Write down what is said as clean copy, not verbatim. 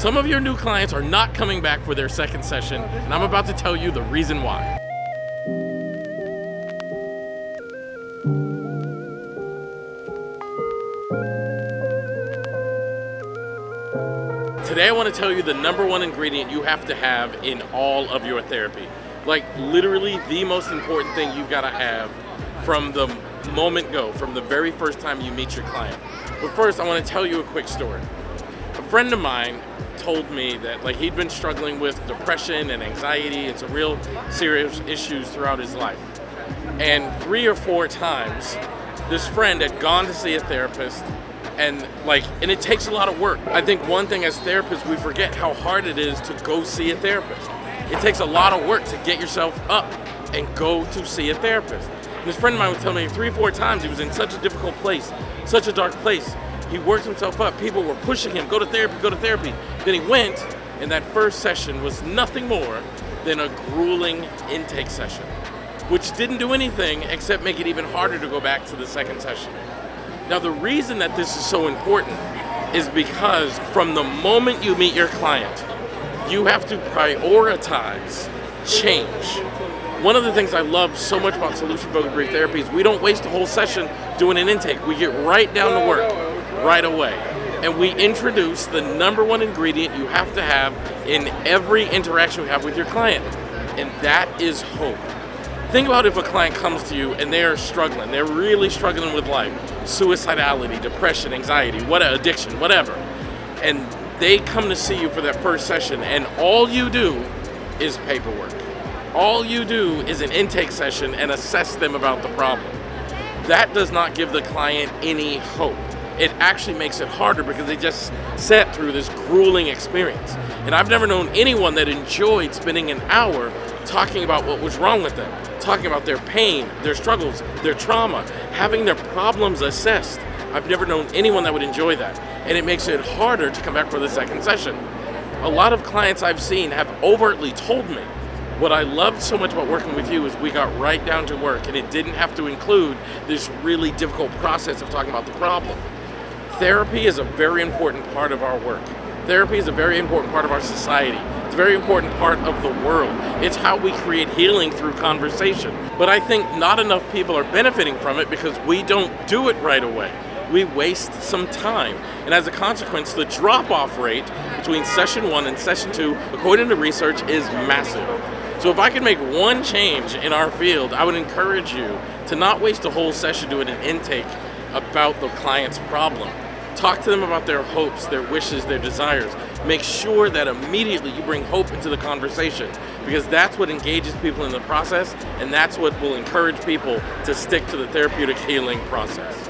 Some of your new clients are not coming back for their second session, and I'm about to tell you the reason why. Today I want to tell you the number one ingredient you have to have in all of your therapy. Like literally the most important thing you've got to have from the moment go, from the very first time you meet your client. But first I want to tell you a quick story. A friend of mine told me that he'd been struggling with depression and anxiety and some real serious issues throughout his life. And 3 or 4 times this friend had gone to see a therapist, and it takes a lot of work. I think one thing as therapists, we forget how hard it is to go see a therapist. It takes a lot of work to get yourself up and go to see a therapist. And this friend of mine would tell me 3 or 4 times he was in such a difficult place, such a dark place. He worked himself up. People were pushing him, go to therapy, go to therapy. Then he went, and that first session was nothing more than a grueling intake session, which didn't do anything except make it even harder to go back to the second session. Now, the reason that this is so important is because from the moment you meet your client, you have to prioritize change. One of the things I love so much about solution-focused brief therapy is we don't waste a whole session doing an intake. We get right down to work right away. And we introduce the number one ingredient you have to have in every interaction you have with your client, and that is hope. Think about if a client comes to you and they're struggling, they're really struggling with life, suicidality, depression, anxiety, addiction, whatever, and they come to see you for that first session, and all you do is paperwork. All you do is an intake session and assess them about the problem. That does not give the client any hope. It actually makes it harder because they just sat through this grueling experience. And I've never known anyone that enjoyed spending an hour talking about what was wrong with them, talking about their pain, their struggles, their trauma, having their problems assessed. I've never known anyone that would enjoy that. And it makes it harder to come back for the second session. A lot of clients I've seen have overtly told me, what I loved so much about working with you is we got right down to work, and it didn't have to include this really difficult process of talking about the problem. Therapy is a very important part of our work. Therapy is a very important part of our society. It's a very important part of the world. It's how we create healing through conversation. But I think not enough people are benefiting from it because we don't do it right away. We waste some time. And as a consequence, the drop-off rate between session 1 and session 2, according to research, is massive. So if I could make one change in our field, I would encourage you to not waste a whole session doing an intake about the client's problem. Talk to them about their hopes, their wishes, their desires. Make sure that immediately you bring hope into the conversation, because that's what engages people in the process, and that's what will encourage people to stick to the therapeutic healing process.